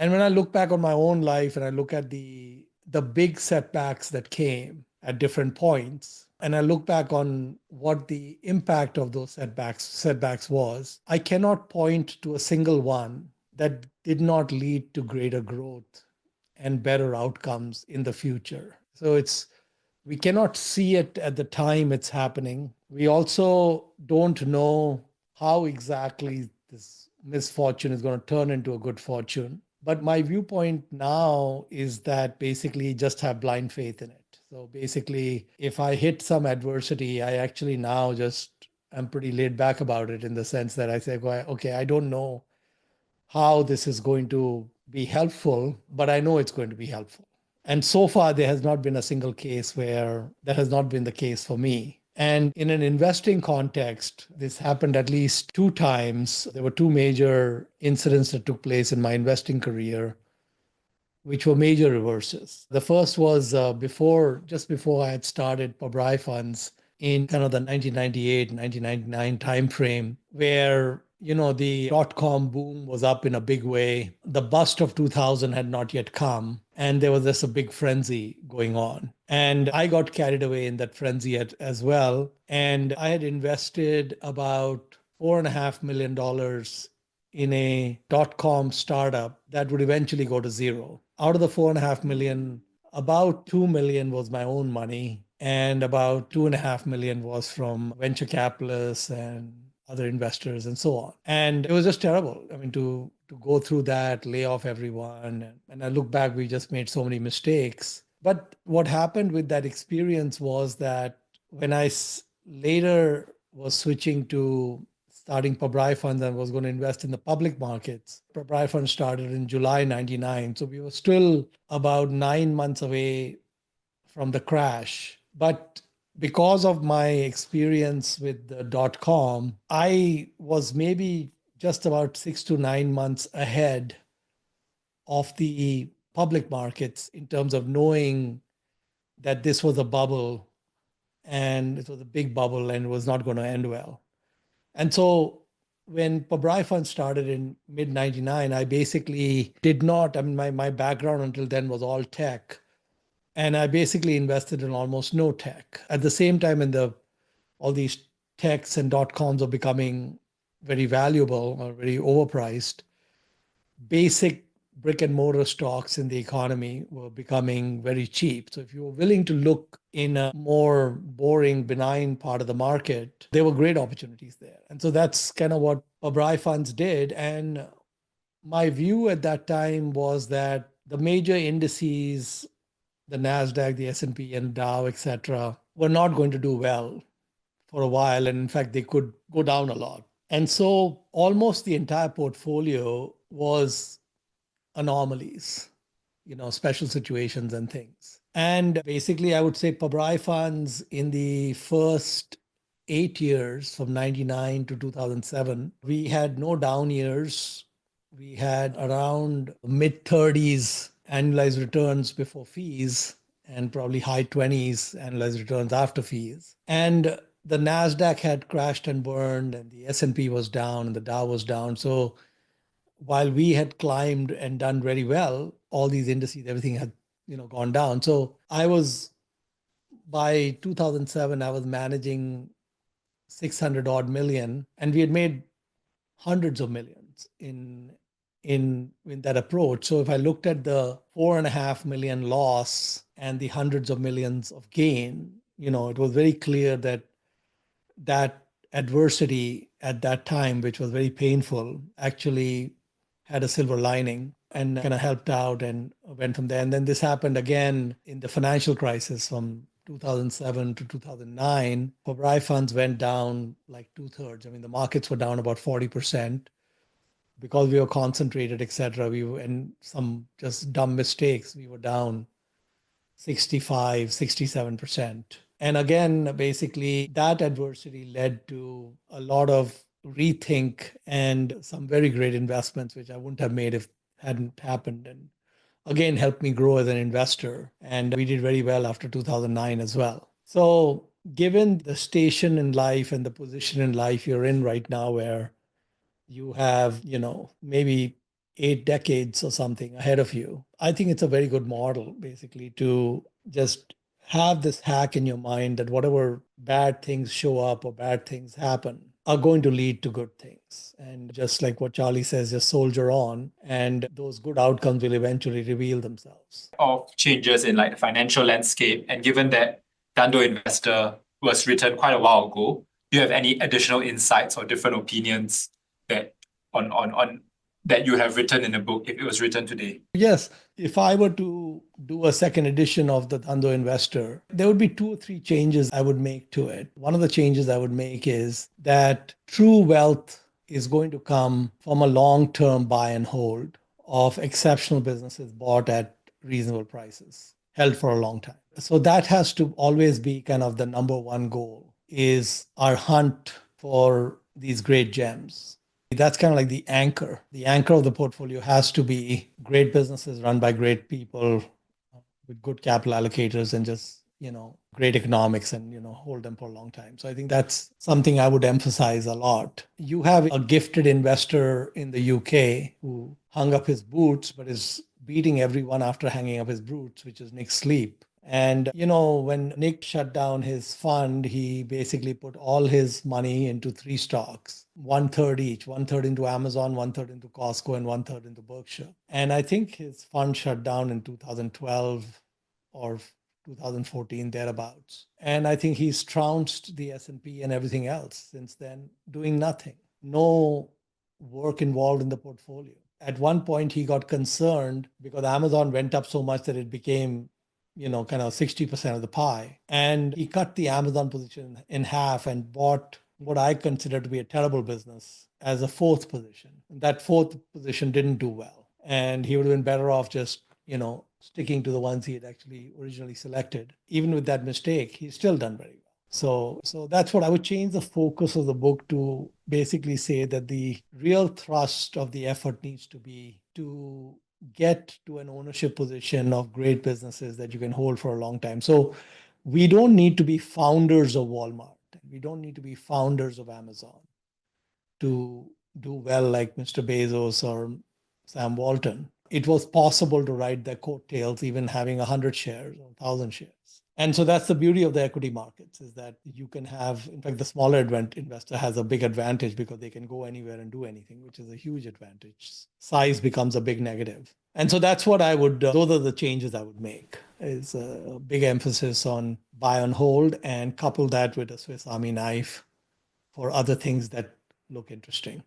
And when I look back on my own life and I look at the big setbacks that came at different points, and I look back on what the impact of those setbacks was, I cannot point to a single one that did not lead to greater growth and better outcomes in the future. So we cannot see it at the time it's happening. We also don't know how exactly this misfortune is going to turn into a good fortune. But my viewpoint now is that basically just have blind faith in it. So basically, if I hit some adversity, I actually now just I'm pretty laid back about it in the sense that I say, "Well, okay, I don't know how this is going to be helpful, but I know it's going to be helpful." And so far, there has not been a single case where that has not been the case for me. And in an investing context, this happened at least two times. There were two major incidents that took place in my investing career, which were major reverses. The first was just before I had started Pabrai funds in kind of the 1998, 1999 timeframe, where the dot-com boom was up in a big way. The bust of 2000 had not yet come, and there was just a big frenzy going on. And I got carried away in that frenzy as well. And I had invested about $4.5 million in a dot-com startup that would eventually go to zero. Out of the 4.5 million, about 2 million was my own money, and about 2.5 million was from venture capitalists and other investors and so on. And it was just terrible. I mean, to go through that, lay off everyone. And I look back, we just made so many mistakes. But what happened with that experience was that when I later was switching to starting Pabrai funds and was going to invest in the public markets. Pabrai fund started in July 99. So we were still about 9 months away from the crash. But because of my experience with the dot-com, I was maybe just about 6 to 9 months ahead of the public markets in terms of knowing that this was a bubble and it was a big bubble and it was not going to end well. And so when Pabrai Fund started in mid 99, I basically did not, I mean, my background until then was all tech. And I basically invested in almost no tech. At the same time, all these techs and dot-coms are becoming very valuable or very overpriced, basic brick and mortar stocks in the economy were becoming very cheap. So if you were willing to look in a more boring, benign part of the market, there were great opportunities there. And so that's kind of what Pabrai funds did. And my view at that time was that the major indices, the NASDAQ, the S&P and Dow, et cetera, were not going to do well for a while. And in fact, they could go down a lot. And so almost the entire portfolio was anomalies, special situations and things. And basically, I would say Pabrai funds in the first 8 years from 99 to 2007, we had no down years. We had around mid 30s annualized returns before fees and probably high 20s annualized returns after fees. And the NASDAQ had crashed and burned and the S&P was down and the Dow was down. So while we had climbed and done very well, all these indices, everything had, gone down. So by 2007, I was managing 600 odd million, and we had made hundreds of millions in that approach. So if I looked at the 4.5 million loss and the hundreds of millions of gain, it was very clear that adversity at that time, which was very painful, actually had a silver lining and kind of helped out and went from there. And then this happened again in the financial crisis from 2007 to 2009. Pabrai funds went down like 2/3. I mean, the markets were down about 40% because we were concentrated, et cetera. And some just dumb mistakes, we were down 65, 67%. And again, basically, that adversity led to a lot of rethink and some very great investments, which I wouldn't have made if hadn't happened. And again, helped me grow as an investor. And we did very well after 2009 as well. So given the station in life and the position in life you're in right now, where you have, maybe 8 decades or something ahead of you. I think it's a very good model, basically, to just have this hack in your mind that whatever bad things show up or bad things happen are going to lead to good things. And just like what Charlie says, just soldier on, and those good outcomes will eventually reveal themselves. Of changes in like the financial landscape, and given that Dando Investor was written quite a while ago, do you have any additional insights or different opinions that on that you have written in the book if it was written today? Yes, if I were to do a second edition of the Dando Investor, there would be 2 or 3 changes I would make to it. One of the changes I would make is that true wealth is going to come from a long-term buy and hold of exceptional businesses bought at reasonable prices, held for a long time. So that has to always be kind of the number one goal, is our hunt for these great gems. That's kind of like the anchor. The anchor of the portfolio has to be great businesses run by great people with good capital allocators and just, great economics and, hold them for a long time. So I think that's something I would emphasize a lot. You have a gifted investor in the UK who hung up his boots, but is beating everyone after hanging up his boots, which is Nick Sleep. And, when Nick shut down his fund, he basically put all his money into 3 stocks, 1/3 each, 1/3 into Amazon, 1/3 into Costco, and 1/3 into Berkshire. And I think his fund shut down in 2012 or 2014, thereabouts. And I think he's trounced the S&P and everything else since then, doing nothing. No work involved in the portfolio. At one point, he got concerned because Amazon went up so much that it became kind of 60% of the pie. And he cut the Amazon position in half and bought what I consider to be a terrible business as a 4th position. And that 4th position didn't do well. And he would have been better off just, sticking to the ones he had actually originally selected. Even with that mistake, he's still done very well. So that's what I would change the focus of the book to basically say that the real thrust of the effort needs to be to get to an ownership position of great businesses that you can hold for a long time. So we don't need to be founders of Walmart. We don't need to be founders of Amazon to do well like Mr. Bezos or Sam Walton. It was possible to ride their coattails, even having 100 shares or 1,000 shares. And so that's the beauty of the equity markets, is that you can have, in fact, the smaller investor has a big advantage because they can go anywhere and do anything, which is a huge advantage. Size becomes a big negative. And so that's what those are the changes I would make, is a big emphasis on buy and hold and couple that with a Swiss Army knife for other things that look interesting.